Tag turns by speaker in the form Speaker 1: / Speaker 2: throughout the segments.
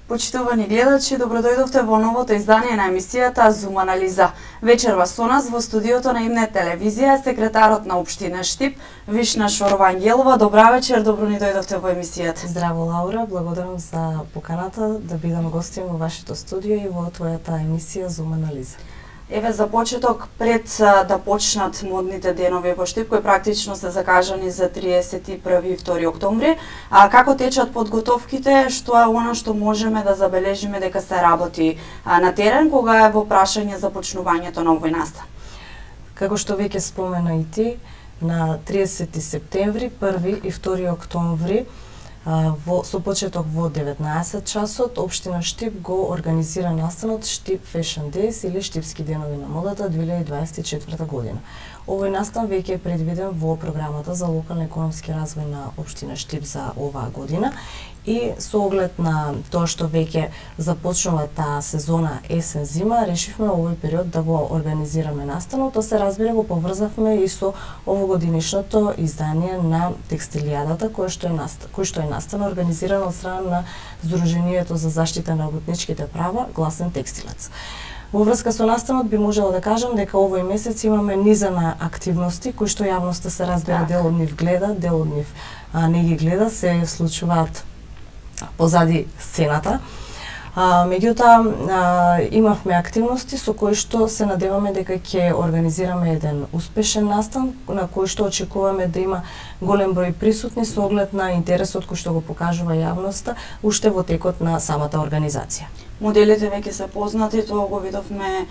Speaker 1: Почитувани гледачи, добродојдовте во новото издание на емисијата Зум анализа. Вечерва со нас во студиото на Имнет телевизија секретарот на општина Штип, Вишна Шорова Ангелова. Добра вечер, добро ни дојдовте во емисијата.
Speaker 2: Здраво, Лаура, благодарам за поканата да бидам гостин во вашето студио и во твојата емисија Зум анализа.
Speaker 1: Еве за почеток, пред да почнат модните денови во Штип, кои практично се закажани за 31 и 2 октомври, како течат подготовките, што е она што можеме да забележиме дека се работи на терен кога е во прашање започнувањето на овој настан?
Speaker 2: Како што веќе спомена и ти, на 30 септември, 1 и 2 октомври, со почеток во 19 часот, општина Штип го организира настанот Штип Fashion Days или Штипски денови на модата 2024 година. Овој настан веќе е предвиден во програмата за локален економски развој на општина Штип за оваа година и со оглед на тоа што веќе започнува таа сезона есен-зима, решивме овој период да го организираме настанот, а се разбира го поврзавме и со овогодинишното издание на текстилијадата кој што е настан организиран од страна на Сдруженијето за заштита на работничките права Гласен текстилец. Во врска со настанот би можела да кажам дека овој месец имаме низа на активности кои што јавноста се разбира, дел од нив гледа, дел од нив не ги гледа, се случуваат позади сцената. Меѓутоа имавме активности со кои што се надеваме дека ќе организираме еден успешен настан на кој што очекуваме да има голем број присутни со оглед на интересот кој што го покажува јавноста уште во текот на самата организација.
Speaker 1: Моделите веќе се познати, тоа го видовме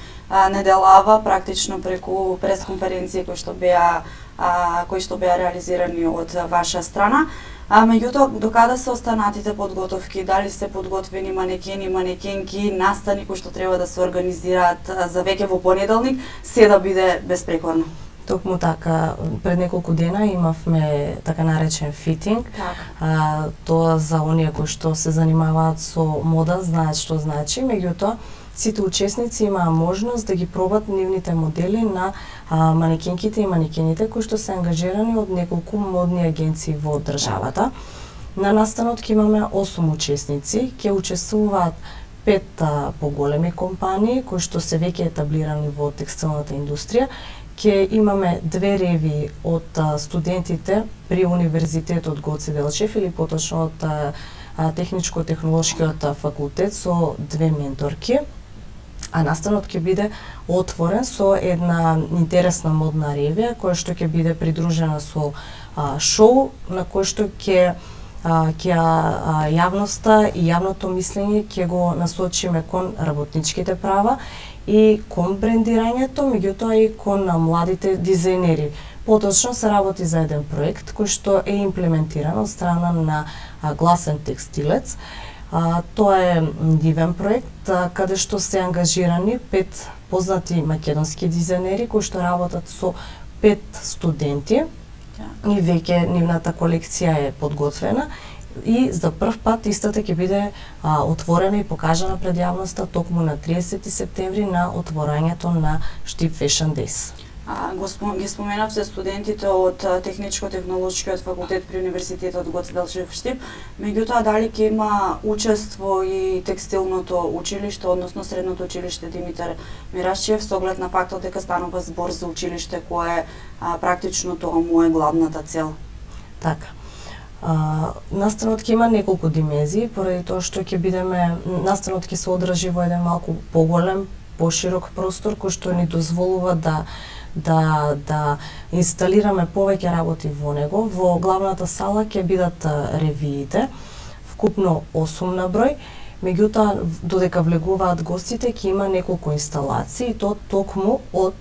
Speaker 1: неделава практично преку пресконференции кои што беа реализирани од ваша страна. Меѓутоа, докаде се останатите подготовки? Дали се подготвени манекени, манекенки, настани кои што треба да се организираат за веќе во понеделник, се да биде безпрекорно?
Speaker 2: Токму така, пред неколку дена имавме така наречен фитинг. Тоа за оние кои што се занимаваат со мода знаат што значи, меѓутоа сите учесници имаа можност да ги пробат нивните модели на манекенките и манекените кои што се ангажирани од неколку модни агенции во државата. На настанот ќе имаме 8 учесници, ќе учествуваат 5 поголеми компании кои што се веќе етаблирани во текстилната индустрија. Ќе имаме 2 реви од студентите при Универзитетот Гоце Делчев или поточно од Техничко-технолошкиот факултет со 2 менторки. А настанот ќе биде отворен со една интересна модна ревија која што ќе биде придружена со шоу на кој што ќе јавноста и јавното мислење ќе го насочиме кон работничките права и кон брендирањето, меѓутоа и кон младите дизајнери. Поточно се работи за еден проект кој што е имплементиран од страна на Гласен текстилец. Тоа е дивен проект каде што се ангажирани 5 познати македонски дизајнери кои што работат со 5 студенти и веќе нивната колекција е подготвена и за прв пат истата ќе биде отворена и покажана пред јавноста токму на 30 септември на отворањето на Штип Fashion Days.
Speaker 1: Ги споменавте студентите од Техничко-технолошкиот факултет при Универзитетот Гоце Делчев Штип, меѓутоа дали ќе има учество и текстилното училиште, односно средното училиште Димитар Мирашчиев, со оглед на фактот дека станува збор за училиште кое практично тоа му е главната цел?
Speaker 2: Така. Настанот ќе има неколку димензии, поради тоа што ќе бидеме, настанот ќе се одржи во еден малку поголем, поширок простор кој што ни дозволува да инсталираме повеќе работи во него. Во главната сала ќе бидат ревиите, вкупно 8 на број, меѓутоа додека влегуваат гостите ќе има неколку инсталации, и тоа токму од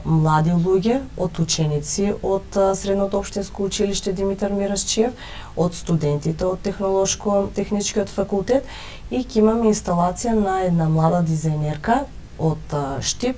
Speaker 2: млади луѓе, од ученици од Средното општинско училиште Димитар Мирашчиев, од студентите од Техничкиот факултет и ќе имаме инсталација на една млада дизајнерка од Штип,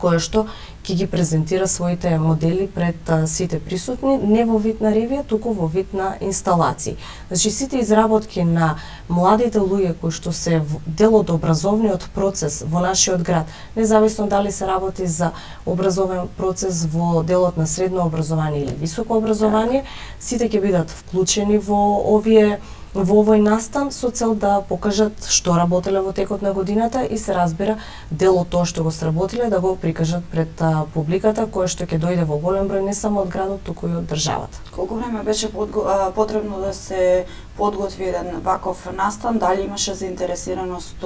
Speaker 2: која што ќе ги презентира своите модели пред сите присутни, не во вид на ревија, туку во вид на инсталации. Значи, сите изработки на младите луѓе кои што се дел од образовниот процес во нашиот град, независно дали се работи за образовен процес во делот на средно образование или високо образование, сите ќе бидат вклучени во овие во овој настан со цел да покажат што работеле во текот на годината и се разбира дел од тоа што го сработиле да го прикажат пред публиката која што ќе дојде во голем број не само од градот, туку и од државата.
Speaker 1: Колку време беше потребно да се подготви еден ваков настан? Дали имаше заинтересираност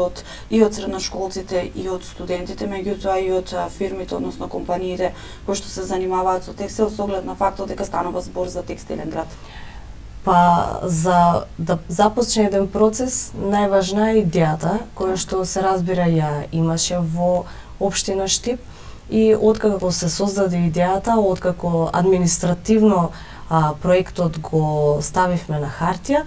Speaker 1: и од средношколците и од студентите, меѓутоа и од фирмите, односно компаниите кои што се занимаваат со текстил, со оглед на фактот дека станува збор за текстилен град?
Speaker 2: Па за да започне еден процес, најважна е идејата која што се разбира ја имаше во општина Штип и откако се создаде идејата, откако административно проектот го ставивме на хартија,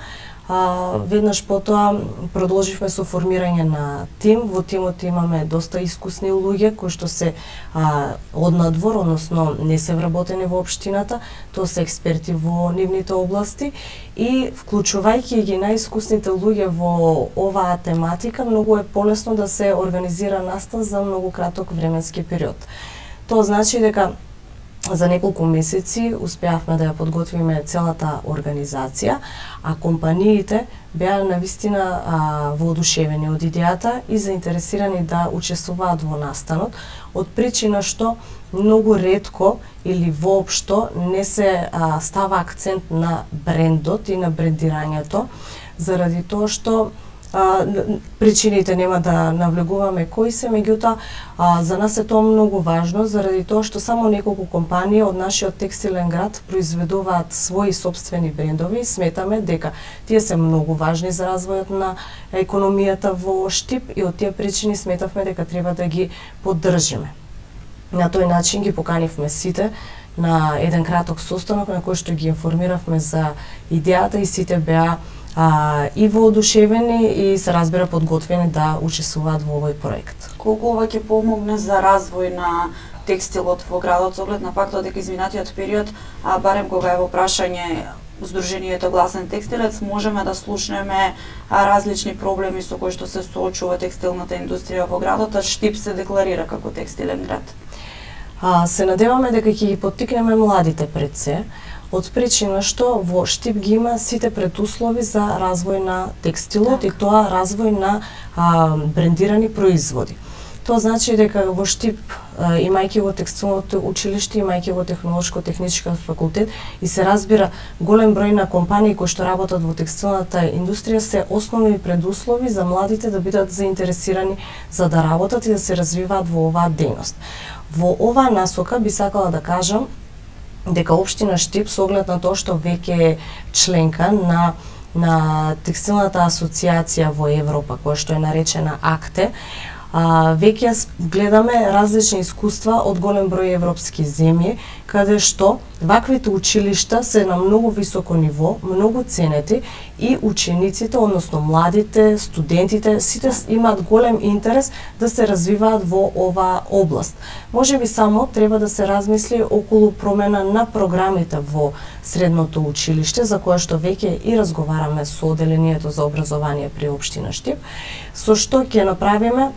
Speaker 2: веднаш потоа продолживме со формирање на тим. Во тимот имаме доста искусни луѓе кои што се од надвор, односно не се вработени во општината, тоа се експерти во нивните области и вклучувајќи ги најискусните луѓе во оваа тематика, многу е полесно да се организира настан за многу краток временски период. Тоа значи дека за неколку месеци успеавме да ја подготвиме целата организација, а компаниите беа навистина воодушевени од идејата и заинтересирани да учествуваат во настанот, од причина што многу ретко или воопшто не се става акцент на брендот и на брендирањето, заради тоа што причините нема да навлегуваме кои се, меѓутоа за нас е тоа многу важно заради тоа што само неколку компании од нашиот текстилен град произведуваат своји сопствени брендови и сметаме дека тие се многу важни за развојот на економијата во Штип и од тие причини сметавме дека треба да ги поддржиме. На тој начин ги поканивме сите на еден краток состанок на кој што ги информиравме за идејата и сите беа и воодушевени и се разбира подготвени да учествуваат во овој проект.
Speaker 1: Колку ова ќе помогне за развој на текстилот во градот со оглед на фактот дека изминатиот период, барем кога е во прашање Сдруженијето Гласен текстилец, можеме да слушнеме различни проблеми со кои што се соочува текстилната индустрија во градот, а Штип се декларира како текстилен град.
Speaker 2: Се надеваме дека ќе ги поттикнеме младите пред се, од причина што во Штип ги има сите предуслови за развој на текстилот и тоа развој на брендирани производи. Тоа значи дека во Штип, имајќи го текстилното училиште, имајќи го технолошко-технички факултет и се разбира голем број на компании кои што работат во текстилната индустрија, се основни предуслови за младите да бидат заинтересирани за да работат и да се развиваат во оваа дејност. Во оваа насока би сакала да кажам дека општина Штип со оглед на тоа што веќе е членка на текстилната асоциација во Европа, која што е наречена АКТЕ, веќе гледаме различни искуства од голем број европски земји, каде што ваквите училишта се на многу високо ниво, многу ценети и учениците, односно младите, студентите, сите имаат голем интерес да се развиваат во оваа област. Можеби само треба да се размисли околу промена на програмите во средното училиште, за кое што веќе и разговараме со Оделението за образование при општина Штип, со што ќе направиме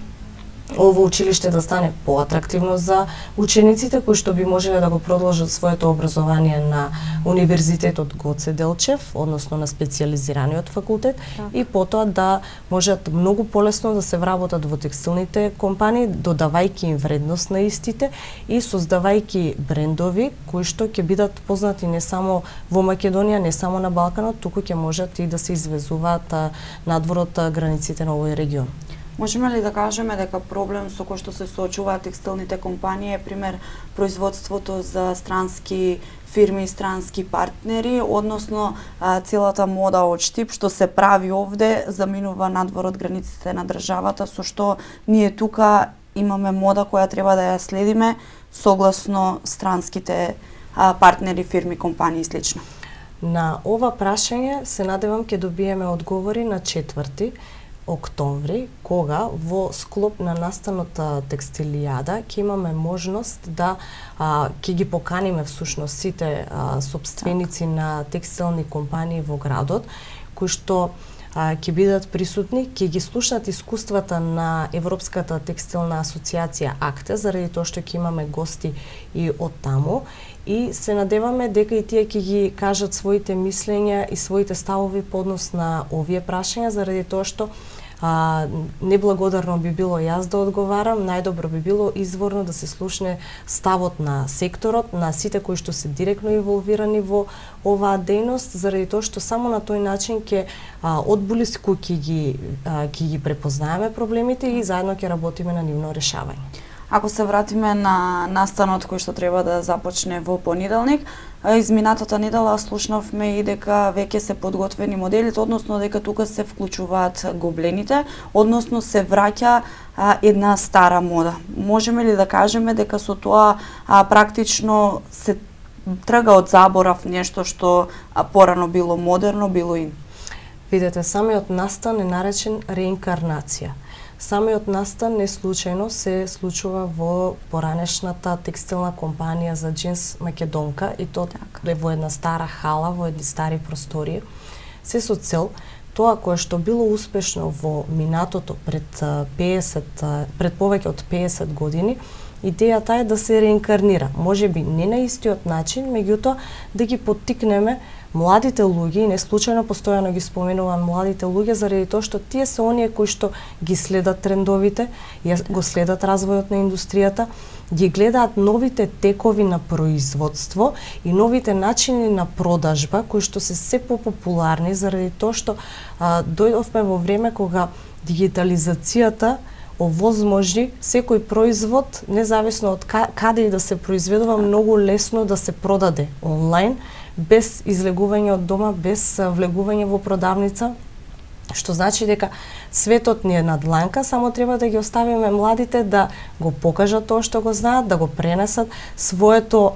Speaker 2: ово училиште да стане поатрактивно за учениците кои што би можеле да го продолжат своето образование на Универзитетот Гоце Делчев, односно на специјализираниот факултет, и потоа да можат многу полесно да се вработат во текстилните компании, додавајќи им вредност на истите и создавајќи брендови кои што ќе бидат познати не само во Македонија, не само на Балканот, туку ќе можат и да се извезуваат надвор од границите на овој регион.
Speaker 1: Можеме ли да кажеме дека проблем со кој што се соочуваат текстилните компании е пример производството за странски фирми и странски партнери, односно целата мода од Штип што се прави овде заминува надвор од границите на државата, со што ние тука имаме мода која треба да ја следиме согласно странските партнери, фирми, компании и слично.
Speaker 2: На ова прашање се надевам ќе добиеме одговори на 4 октомври, кога во склоп на настанот Текстилијада ќе имаме можност да ќе ги поканиме всушност сите сопственици на текстилни компании во градот, кои што ќе бидат присутни, ќе ги слушнат искуствата на Европската текстилна асоциација АКТЕ, заради тоа што ќе имаме гости и од таму. И се надеваме дека и тие ќе ги кажат своите мислења и своите ставови по однос на овие прашања, заради тоа што неблагодарно би било јас да одговарам, најдобро би било изворно да се слушне ставот на секторот, на сите кои што се директно инволвирани во оваа дејност, заради тоа што само на тој начин ќе одблиску ќе ги препознаеме проблемите и заедно ќе работиме на нивно решавање.
Speaker 1: Ако се вратиме на настанот кој што треба да започне во понеделник, изминатата недела слушнавме и дека веќе се подготвени моделите, односно дека тука се вклучуваат гоблените, односно се враќа една стара мода. Можеме ли да кажеме дека со тоа практично се трга од заборав нешто што порано било модерно, било ин?
Speaker 2: Видете, самиот настан е наречен реинкарнација. Самиот настан не случајно се случува во поранешната текстилна компанија за джинс Македонка и тоа е во една стара хала, во едни стари простории. Се со цел тоа кое што било успешно во минатото пред повеќе од 50 години, идејата е да се реинкарнира. Можеби не на истиот начин, меѓутоа да ги поттикнеме младите луѓе, не случајно постојано ги споменувам младите луѓе, заради тоа што тие се оние кои што ги следат трендовите, го следат развојот на индустријата, ги гледаат новите текови на производство и новите начини на продажба кои што се се популарни, заради тоа што дојдовме во време кога дигитализацијата овозможи секој производ, независно од каде и да се произведува, многу лесно да се продаде онлайн, без излегување од дома, без влегување во продавница, што значи дека светот ни е на дланка, само треба да ги оставиме младите да го покажат тоа што го знаат, да го пренесат своето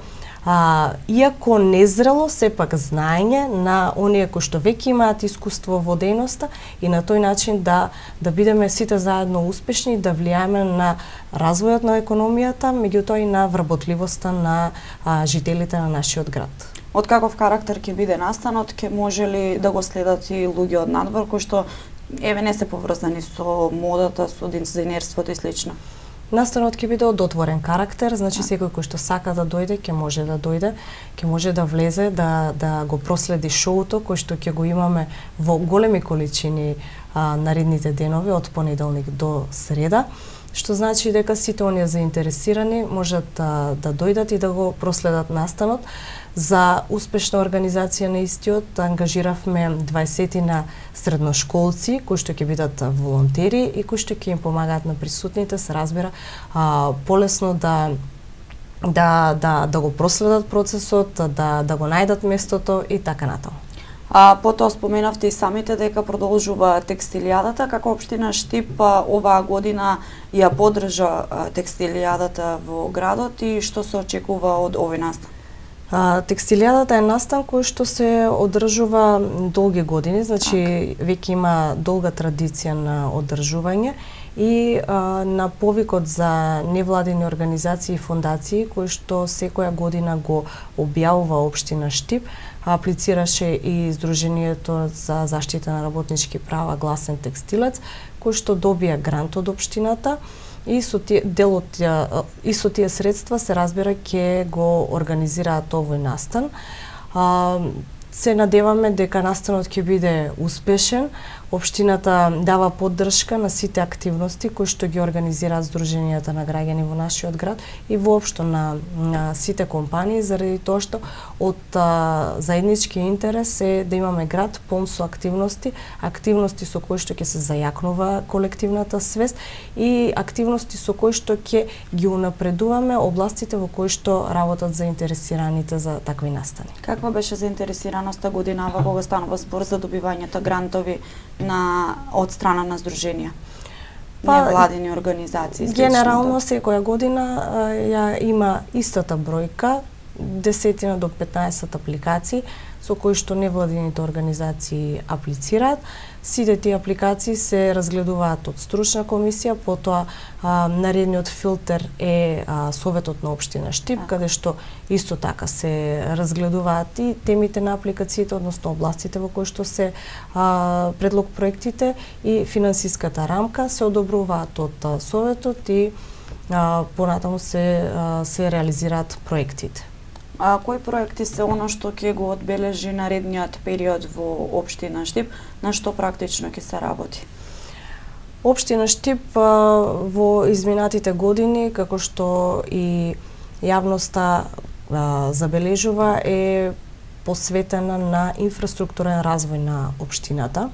Speaker 2: иако незрело, сепак знаење на оние кои што веќе имаат искуство во дејноста и на тој начин да бидеме сите заедно успешни и да влијаеме на развојот на економијата, меѓутоа и на вработливоста на жителите на нашиот град.
Speaker 1: Од каков карактер ќе биде настанот, ќе може ли да го следат и луѓе од надвор кои што не се поврзани со модата, со дизајнерството и слично?
Speaker 2: Настанот ќе биде од отворен карактер, значи секој кој што сака да дојде, ќе може да дојде, ќе може да влезе, да го проследи шоуто кој што ќе го имаме во големи количини наредните денови од понеделник до среда, што значи дека сите оние заинтересирани можат да дојдат и да го проследат настанот. За успешна организација на истиот ангажиравме 20 средношколци кои што ќе бидат волонтери и кои што ќе им помагаат на присутните, се разбира, полесно да го проследат процесот, да го најдат местото и така натаму.
Speaker 1: Потоа споменавте и самите дека продолжува текстилијадата. Како општина Штип оваа година ја поддржа текстилијадата во градот и што се очекува од овој настан?
Speaker 2: Текстилијадата е настан кој што се одржува долги години, значи веќе има долга традиција на одржување и на повикот за невладини организации и фондации кои што секоја година го објавува општина Штип, аплицираше и Сдруженијето за заштита на работнички права Гласен текстилец, кој што добија грант од општината и со тие средства се разбира ќе го организираат овој настан. Се надеваме дека настанот ќе биде успешен. Општината дава поддршка на сите активности кои што ги организираат Сдруженијата на граѓани во нашиот град и воопшто на сите компании, заради тоа што од заеднички интерес е да имаме град полн со активности со кои што ќе се зајакнува колективната свест и активности со кои што ќе ги унапредуваме областите во кои што работат заинтересираните за такви настани.
Speaker 1: Каква беше заинтересираноста годинава кога станува збор за добивањето грантови од страна на здруженија? Невладини организации?
Speaker 2: Генерално секоја година ја има истата бројка, 10 до 15 апликации со кои што невладините организации аплицираат. Сите тие апликации се разгледуваат од стручна комисија, потоа наредниот филтер е Советот на општина Штип, каде што исто така се разгледуваат и темите на апликациите, односно областите во кои што се предлог проектите и финансиската рамка се одобруваат од Советот и понатаму се реализираат проектите.
Speaker 1: А кои проекти се оно што ќе го одбележи наредниот период во општина Штип, на што практично ќе се работи?
Speaker 2: Општина Штип во изминатите години, како што и јавноста забележува, е посветена на инфраструктурен развој на општината.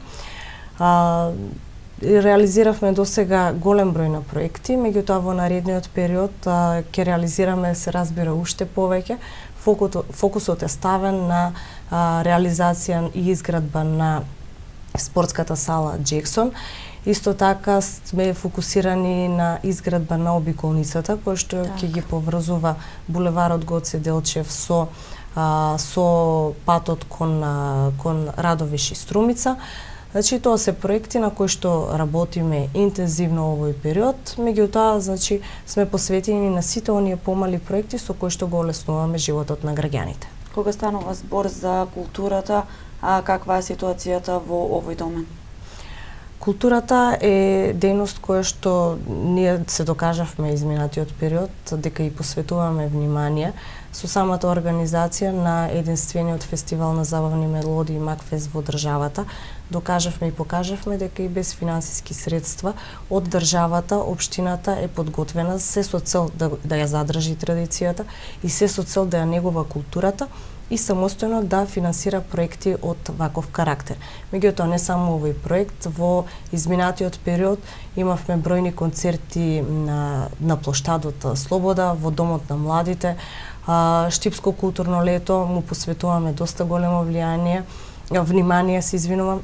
Speaker 2: Реализиравме досега голем број на проекти, меѓутоа во наредниот период ќе реализираме, се разбира, уште повеќе. Фокусот е ставен на реализација и изградба на спортската сала Джексон. Исто така сме фокусирани на изградба на обиколницата, која што ќе ги поврзува булеварот Гоце Делчев со патот кон Радовиш и Струмица. Значи, тоа се проекти на кои што работиме интензивно овој период, меѓутоа, значи, сме посветени на сите оние помали проекти со кои што го олеснуваме животот на граѓаните.
Speaker 1: Кога станува збор за културата, каква е ситуацијата во овој домен?
Speaker 2: Културата е дејност која што ние се докажавме изминатиот период дека и посветуваме внимание со самата организација на единствениот фестивал на забавни мелодии Макфест во државата. Докажавме и покажавме дека и без финансиски средства од државата општината е подготвена се со цел да ја задржи традицијата и се со цел да ја негува културата и самостојно да финансира проекти од ваков карактер. Меѓутоа, не само овој проект, во изминатиот период имавме бројни концерти на плоштадот Слобода, во Домот на младите, Штипско културно лето му посветуваме доста големо внимание, се извинувам,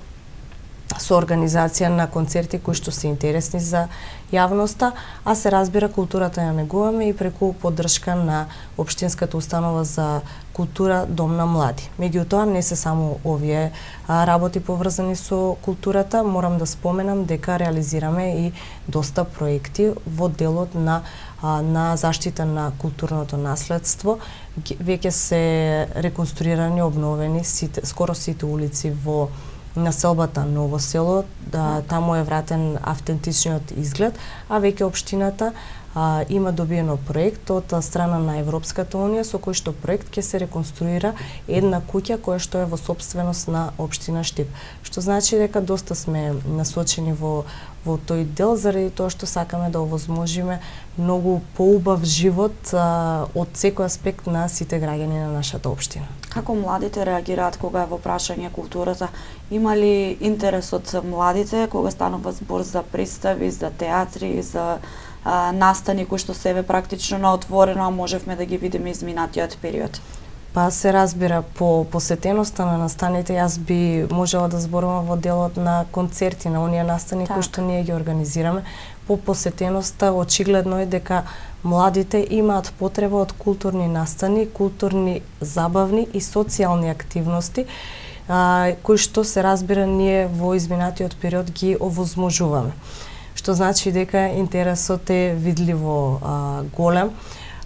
Speaker 2: со организација на концерти кои што се интересни за јавноста, а се разбира културата ја негуваме и преку поддршка на општинската установа за култура Дом на млади. Меѓутоа, не се само овие работи поврзани со културата, морам да споменам дека реализираме и доста проекти во делот на заштита на културното наследство. Веќе се реконструирани, обновени скоро сите улици во населбата Ново село, таму е вратен автентичниот изглед, а веќе општината има добиено проект од страна на Европската унија со кој што проект ќе се реконструира една куќа која што е во сопственост на општина Штип. Што значи дека доста сме насочени во тој дел заради тоа што сакаме да овозможиме многу поубав живот од секој аспект на сите граѓани на нашата општина.
Speaker 1: Како младите реагираат кога е во прашање културата? Има ли интерес од младите кога станува збор за представи, за театри, за настани кои што се практично на отворено, а можевме да ги видиме изминатиот период?
Speaker 2: Па се разбира, по посетеноста на настаните, јас би можела да зборувам во делот на концерти, на оние настани кои што ние ги организираме. По посетеноста очигледно е дека младите имаат потреба од културни настани, културни забавни и социјални активности, кои што се разбира ние во изминатиот период ги овозможуваме. Што значи дека интересот е видливо голем.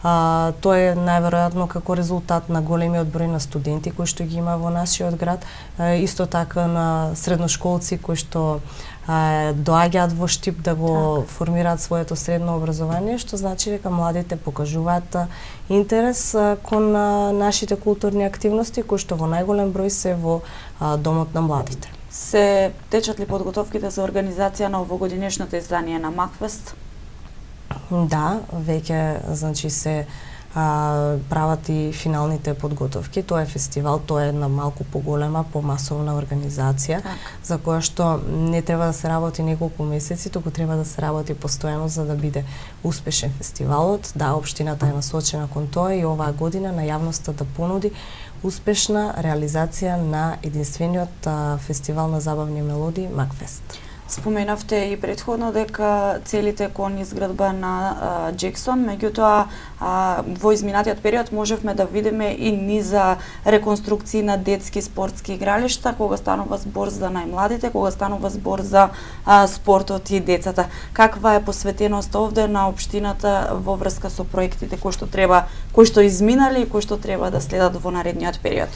Speaker 2: Тоа е најверојатно како резултат на големиот број на студенти кои што ги има во нашиот град, исто така на средношколци кои што доаѓаат во Штип да го формираат своето средно образование, што значи дека младите покажуваат интерес кон нашите културни активности кои што во најголем број се во Домот на младите.
Speaker 1: Се течат ли подготовките за организација на овогодинешното издание на Макфест?
Speaker 2: Да, веќе значи се прават и финалните подготовки. Тоа е фестивал, тоа е една малку поголема, помасовна организација, за која што не треба да се работи неколку месеци, туку треба да се работи постојано за да биде успешен фестивалот. Да, општината е насочена кон тоа и оваа година на јавноста да понуди успешна реализација на единствениот фестивал на забавни мелодии Макфест.
Speaker 1: Споменавте и претходно дека целите кон изградба на Джексон, меѓутоа во изминатиот период можевме да видиме и низа реконструкции на детски спортски игралишта, кога станува збор за најмладите, кога станува збор за спортот и децата. Каква е посветеност овде на општината во врска со проектите кои што изминали и кои што треба да следат во наредниот период?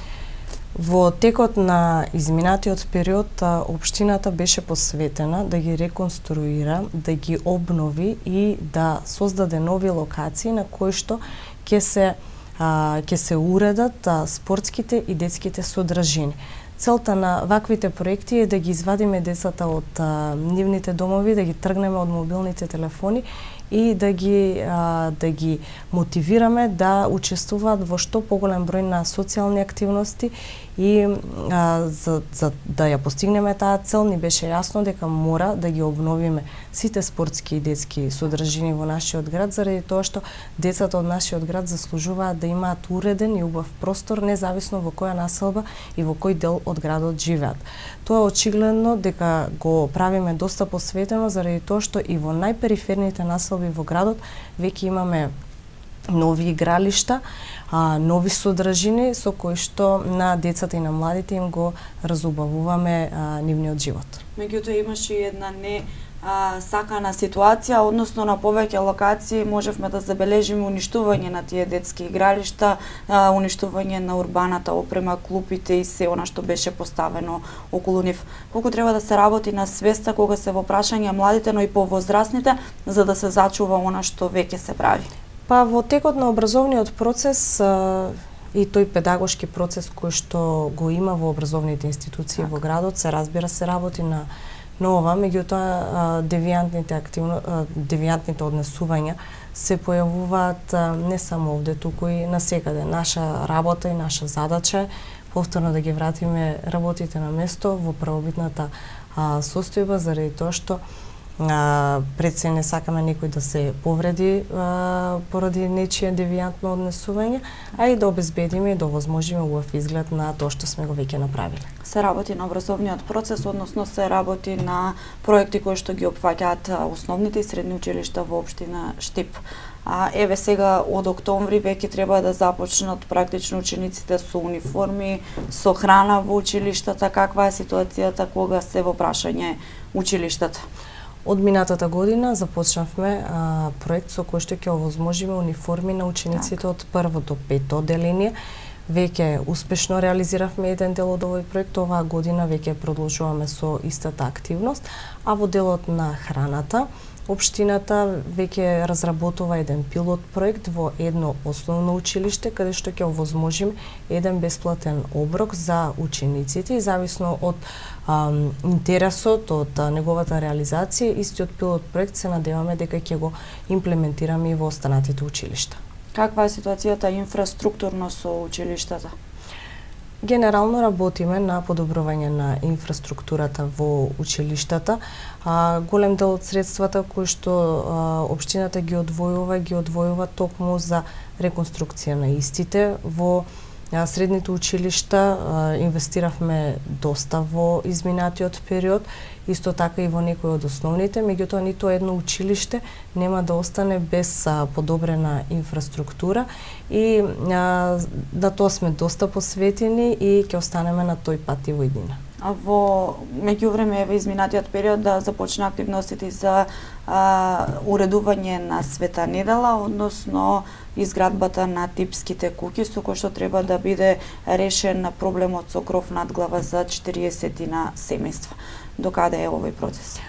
Speaker 2: Во текот на изминатиот период општината беше посветена да ги реконструира, да ги обнови и да создаде нови локации на кои што ќе се уредат спортските и детските содржини. Целта на ваквите проекти е да ги извадиме децата од нивните домови, да ги тргнеме од мобилните телефони и да ги мотивираме да учествуваат во што поголем број на социјални активности и за да ја постигнеме таа цел ни беше јасно дека мора да ги обновиме сите спортски и детски содржини во нашиот град, заради тоа што децата од нашиот град заслужуваат да имаат уреден и убав простор независно во која населба и во кој дел од градот живеат. Тоа е очигледно дека го правиме доста посветено заради тоа што и во најпериферните населби во градот веќе имаме нови игралишта, нови содржини со кои што на децата и на младите им го разубавуваме нивниот живот.
Speaker 1: Меѓутоа имаше и една сакана ситуација, односно на повеќе локации можевме да забележиме уништување на тие детски игралишта, уништување на урбаната опрема, клупите и се она што беше поставено околу нив. Колку треба да се работи на свеста кога се во прашање младите, но и повозрастните, за да се зачува она што веќе се прави?
Speaker 2: Па во текот на образовниот процес и тој педагошки процес кој што го има во образовните институции во градот, се разбира се работи на ова, меѓутоа девијантните однесувања се појавуваат не само овде, туку и насекаде. Наша работа и наша задача е повторно да ги вратиме работите на место во правобитната состојба, заради тоа што пред се не сакаме некој да се повреди поради нечие девијантно однесување, а и да обезбедиме и да овозможиме убав изглед на тоа што сме го веќе направиле.
Speaker 1: Се работи на образовниот процес, односно се работи на проекти кои што ги опфаќаат основните и средни училишта во општина Штип. Еве сега од октомври веќе треба да започнат практично учениците со униформи, со храна во училиштата. Каква е ситуацијата кога се во прашање училиштата?
Speaker 2: Од минатата година започнавме проект со кој што ќе овозможиме униформи на учениците од 1 до 5 одделение. Веќе успешно реализиравме еден дел од овој проект, оваа година веќе продолжуваме со истата активност, а во делот на храната општината веќе разработува еден пилот проект во едно основно училиште каде што ќе овозможиме еден бесплатен оброк за учениците и зависно од интересот од неговата реализација, истиот пилот проект се надеваме дека ќе го имплементираме и во останатите училишта.
Speaker 1: Каква е ситуацијата инфраструктурно со училиштата?
Speaker 2: Генерално работиме на подобрување на инфраструктурата во училиштата. Голем дел од средствата кои што општината ги одвојува токму за реконструкција на истите. Во средните училишта инвестиравме доста во изминатиот период, исто така и во некои од основните, меѓутоа ниту едно училиште нема да остане без подобрена инфраструктура и на тоа сме доста посветени и ќе останеме на тој пат и во иднина.
Speaker 1: Во меѓувреме во изминатиот период да започна активностите за уредување на Света недела, односно изградбата на типските куќи со кој што треба да биде решен проблемот со кров над глава за 40 семејства. Докаде е овој процес?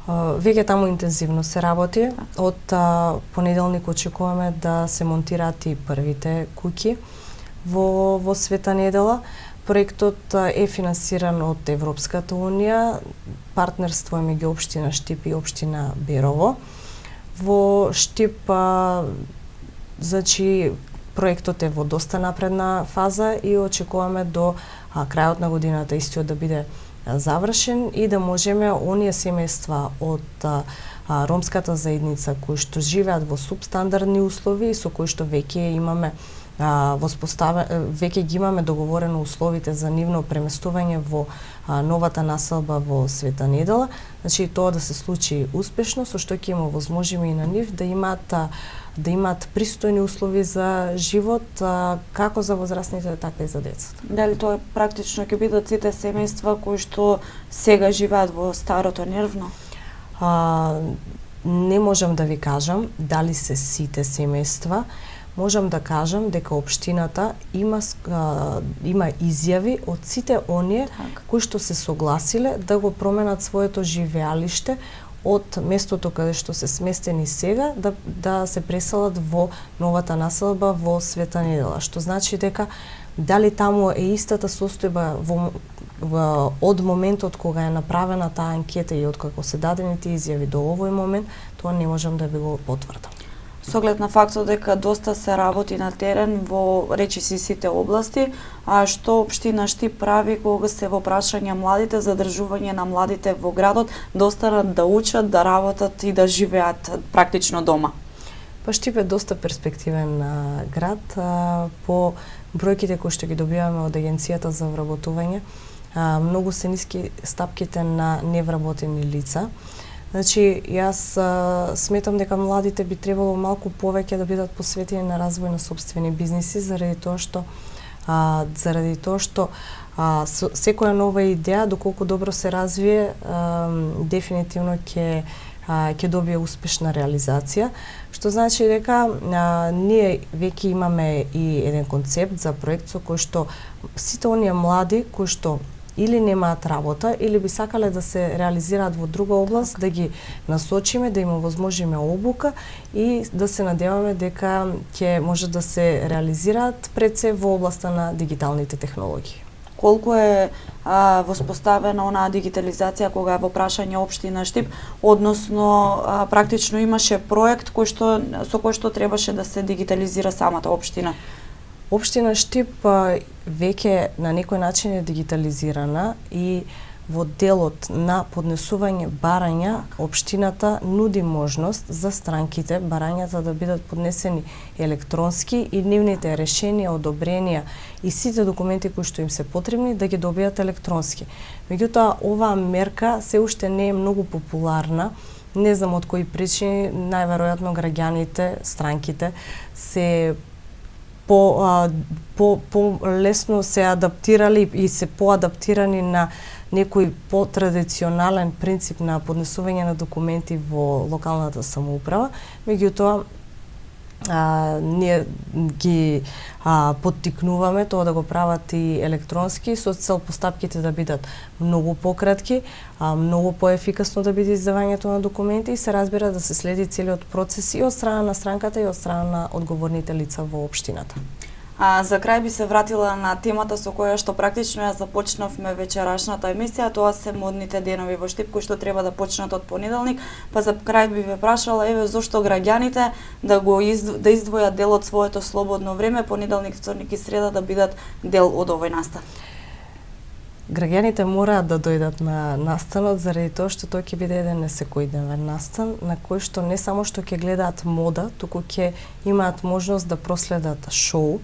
Speaker 2: Веќе таму интензивно се работи. Од понеделник очекуваме да се монтираат и првите куќи во Света недела. Проектот е финансиран од Европската унија, партнерство е меѓу општина Штип и општина Берово. Во Штип проектот е во доста напредна фаза и очекуваме до крајот на годината истиот да биде завршен и да можеме оние семејства од ромската заедница кои што живеат во субстандардни услови и со кои што веќе имаме веќе ги имаме договорено условите за нивно преместување во новата населба во Света Недела. Значи тоа да се случи успешно, со што ќе им овозможиме и на нив да имаат пристојни услови за живот, како за возрастните, така и за децата.
Speaker 1: Дали тоа практично ќе бидат сите семејства кои што сега живеат во старото Нервно?
Speaker 2: Не можам да ви кажам дали се сите семејства. Можам да кажам дека општината има изјави од сите оние кои што се согласиле да го променат своето живеалиште од местото каде што се сместени сега да се преселат во новата населба во Света Недела, што значи дека дали таму е истата состојба од моментот кога е направена таа анкета и од како се дадените изјави до овој момент, тоа не можам да ви го потврдам.
Speaker 1: Со оглед на фактот дека доста се работи на терен во речиси сите области, а што општина Штип прави кога се во прашање младите, задржување на младите во градот, да останат да учат, да работат и да живеат практично дома?
Speaker 2: Па Штип е доста перспективен град. По бројките кои што ги добиваме од Агенцијата за вработување, многу се ниски стапките на невработени лица. Значи, јас сметам дека младите би требало малку повеќе да бидат посветени на развој на сопствени бизниси, заради тоа што секоја нова идеја, доколку добро се развие, дефинитивно ќе добие успешна реализација, што значи дека ние веќе имаме и еден концепт за проект со кој што сите оние млади кои што или немаат работа, или би сакале да се реализираат во друга област, да ги насочиме, да им овозможиме обука и да се надеваме дека ќе може да се реализираат пред се во областа на дигиталните технологии.
Speaker 1: Колку е воспоставена онаа дигитализација кога е во прашање општина Штип, односно практично имаше проект со кој што требаше да се дигитализира самата општина?
Speaker 2: Општина Штип веќе на некој начин е дигитализирана и во делот на поднесување барања општината нуди можност за странките барањата да бидат поднесени електронски и нивните решенија, одобренија и сите документи кои што им се потребни да ги добијат електронски. Меѓутоа, оваа мерка се уште не е многу популарна. Не знам од кои причини, најверојатно граѓаните, странките се по-лесно се адаптирали и се поадаптирани на некој потрадиционален принцип на поднесување на документи во локалната самоуправа. Меѓутоа, ние ги поттикнуваме тоа да го прават и електронски со цел постапките да бидат многу пократки, многу поефикасно да биде издавањето на документи и се разбира да се следи целиот процес и од страна на странката и од страна на одговорните лица во општината.
Speaker 1: За крај би се вратила на темата со која што практично ја започнавме вечерашната емисија, тоа се модните денови во Штип кои што треба да почнат од понеделник, па за крај би ве прашала зошто граѓаните да издвојат дел од своето слободно време, понеделник, вторник и среда да бидат дел од овој настан.
Speaker 2: Граѓаните мораат да дојдат на настанот заради тоа што тој ќе биде еден несекојдневен настан на кој што не само што ќе гледаат мода, туку ќе имаат можност да проследат шоу.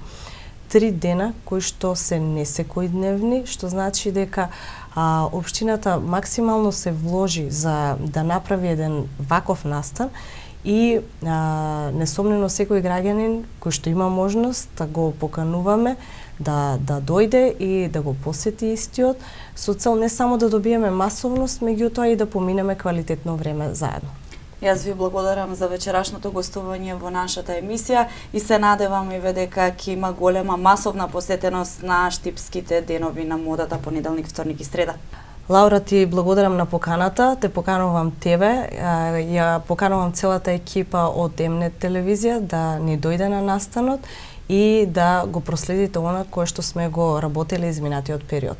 Speaker 2: 3 дена кои што се несекојдневни, што значи дека општината максимално се вложи за да направи еден ваков настан и несомнено секој граѓанин кој што има можност да го покануваме да дојде и да го посети истиот со цел не само да добиеме масовност, меѓутоа и да поминеме квалитетно време заедно.
Speaker 1: Јас ви благодарам за вечерашното гостување во нашата емисија и се надевам и дека ќе има голема масовна посетеност на Штипските денови на модата понеделник, вторник и среда.
Speaker 2: Лаура, ти благодарам на поканата, те поканувам тебе, ја поканувам целата екипа од Mnet телевизија да ни дојде на настанот и да го проследите она кое што сме го работеле изминатиот период.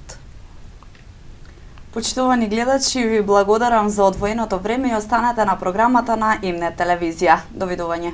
Speaker 1: Почитувани гледачи, ви благодарам за одвоеното време и останете на програмата на Mnet телевизија. Довидување.